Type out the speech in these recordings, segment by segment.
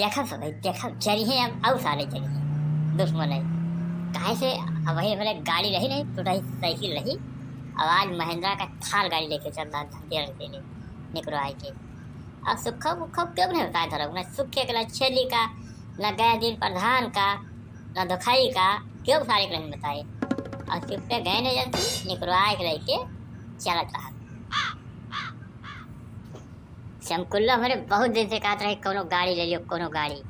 देखा तो भाई देखा जरिए अब आउ सारे जरिए दुश्मन है काहे से। अब वही हमारे गाड़ी रही नहीं टूटाई साइकिल रही। अब आज महिंद्रा का थार गाड़ी लेके चल रहा धनतेरस के लिए निकलवाए के। अब सुखा उखा क्यों नहीं बताया धरो ना सुखे के छेली का न गया दिन प्रधान का न दुखाई का क्यों सारे के नहीं बताए। और चुप पे गए नहीं जल्दी निकलवाए के लेके चलत रहा। शमकुल्ला हमारे बहुत दिन से कहते रहे कोनो गाड़ी ले लियो कोनो गाड़ी।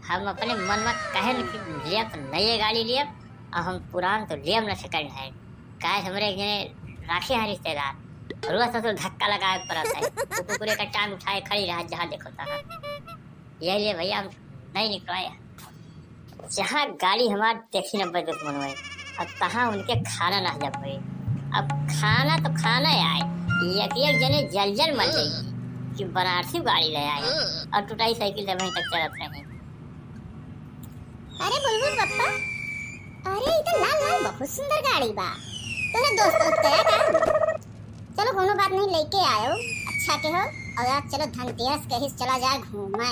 हम अपने मन में कहे कि लिया तो नई गाड़ी लिया और हम पुरान तो लिया न सेकंड है। काहे हमारे राखे हैं रिश्तेदार रोज तो धक्का लगा पड़ा है कुकुरे का टांग उठाए खड़ी रहा जहाँ देखो तहाँ। यही लिए भैया हम नहीं निकलवाया जहाँ गाड़ी हमारे देखी न बे दुश्मन हुए अब तहाँ उनके खाना ना जब हुए। अब खाना तो खाना आए एक जने जल जल मर गई कि बनारसी गाड़ी ले आए और टूटाई साइकिल से वहीं तक चलत रहे। अरे बुलबुल पप्पा अरे ये तो लाल लाल बहुत सुंदर गाड़ी बा तोरे दोस्त गया का। चलो कोनो बात नहीं लेके आयो अच्छा के हो और आज चलो धनतेरस के ही चला जाए घूमे।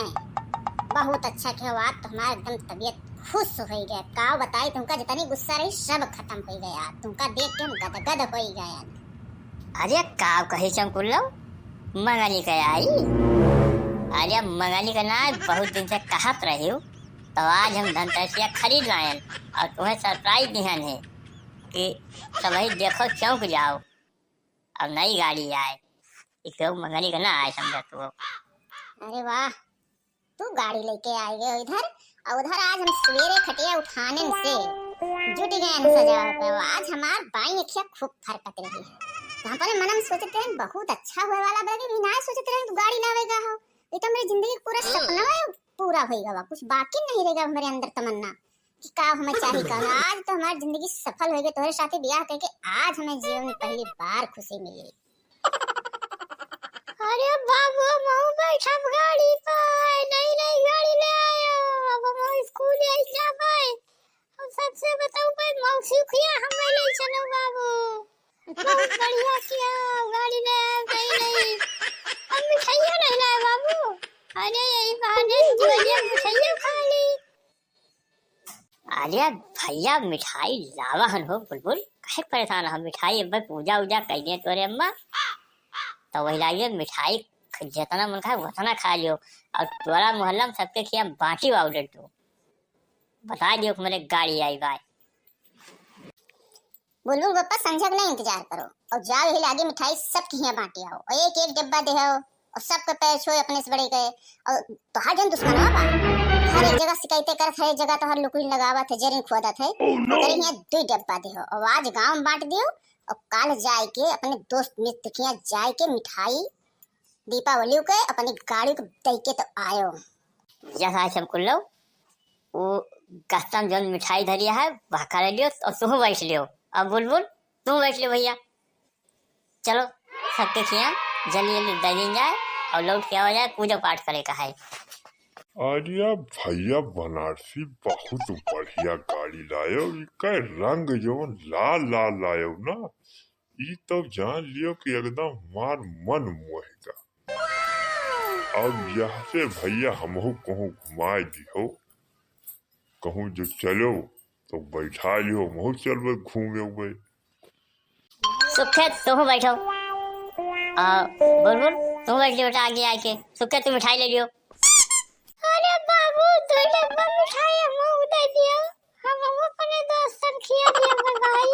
बहुत अच्छा के हो आज तो हमारा एकदम तबीयत खुश हो गया। का बताई तुमका जितनी गुस्सा रही सब खत्म हो गया तुमका देख के हम गदगद हो गए। अरे का कही चमकुल्लो मंगनी का आई। अरे मंगनी का ना बहुत दिन से कहत रही हूँ तो आज हम धनतेरसिया खरीद लाए और तुम्हें सरप्राइज दिहन है कि सभी देखो चौंक जाओ अब नई गाड़ी आए क्यों मंगनी का ना आए समझा तू। अरे वाह तू गाड़ी लेके आए गए इधर और उधर आज हम सवेरे खटिया उठाने से जुट गए हैं सजा पे। आज हमार बाई अखियां खूब फरकत रही है। वहाँ पर मनम सोचते हैं बहुत अच्छा हुए वाला बड़ा भी ना सोचते हैं गाड़ी लावेगा हो ये तो मेरी जिंदगी पूरा सपना है पूरा होएगा कुछ बाकी नहीं रहेगा हमारे अंदर तमन्ना कि का हमें चाहिए का। आज तो हमारी जिंदगी सफल होगी तोहरे साथ ब्याह करके आज हमें जीवन में पहली बार खुशी मिली। अरे बाबू हम बैठा गाड़ी पर नई नई गाड़ी ले आयो अब हम स्कूल आई जा पाए अब सबसे बताऊं भाई मौसी खिया हम ले चलो बाबू बहुत बढ़िया किया गाड़ी ले नई नई अब मिठाइयां नहीं लाए बाबू। अरे यही बहाने जो मिठाइयां खा ली। अरे भैया मिठाई लावाहन हो बुलबुल काहे परेशान हम मिठाई अब पूजा उजा कर दिए तोरे अम्मा तो वही लाइए मिठाई जितना मन खाए उतना खा लियो और तोरा मोहल्ला में सबके खिया बांटी ऑर्डर दो बता दियो कि मेरे गाड़ी आई बाय। बुलबुल पप्पा संझा नहीं इंतजार करो और जाओ ही लागे मिठाई सबके यहाँ बांटी आओ और एक एक डब्बा दे आओ और सबके पैर छोए अपने से बड़े गए और तो हर जन दुश्मन बा हर एक जगह शिकायतें करत है जगह तो हर लुकुई लगावत है जरिन खोदत है अगर यहाँ 2 डब्बा दे और आज गांव में बांट दियो और कल जाए के अपने दोस्त मित्र के यहाँ जाए के मिठाई दीपावली के अपनी गाड़ी को दे के तो आयो। जैसा चमकुल्लो वो कस्टम जो मिठाई धरिया है वह खा लियो और तुम बैठ लियो। अब बुलबुल तुम बैठ लियो भैया चलो सबके खिया जल्दी जल्दी दे जाए और लौट के आ जाए पूजा पाठ करे का है। अरे भैया बनारसी बहुत बढ़िया गाड़ी लायो इका रंग जो लाल लाल लायो ना ई तो जान लियो कि एकदम मार मन मोहेगा। अब यहाँ से भैया हमहू कहूँ घुमाए दियो कहूँ जो चलो तो बैठा लियो महू चलबे घूमे उबे। सुखे तुम बैठो बुलबुल तुम बैठ लियो बेटा आगे आके सुखे तुम मिठाई ले लियो। अरे बाबू 2 डब्बा मिठाई हम दे दियो हम अपने दोस्तन खिया दिया भाई।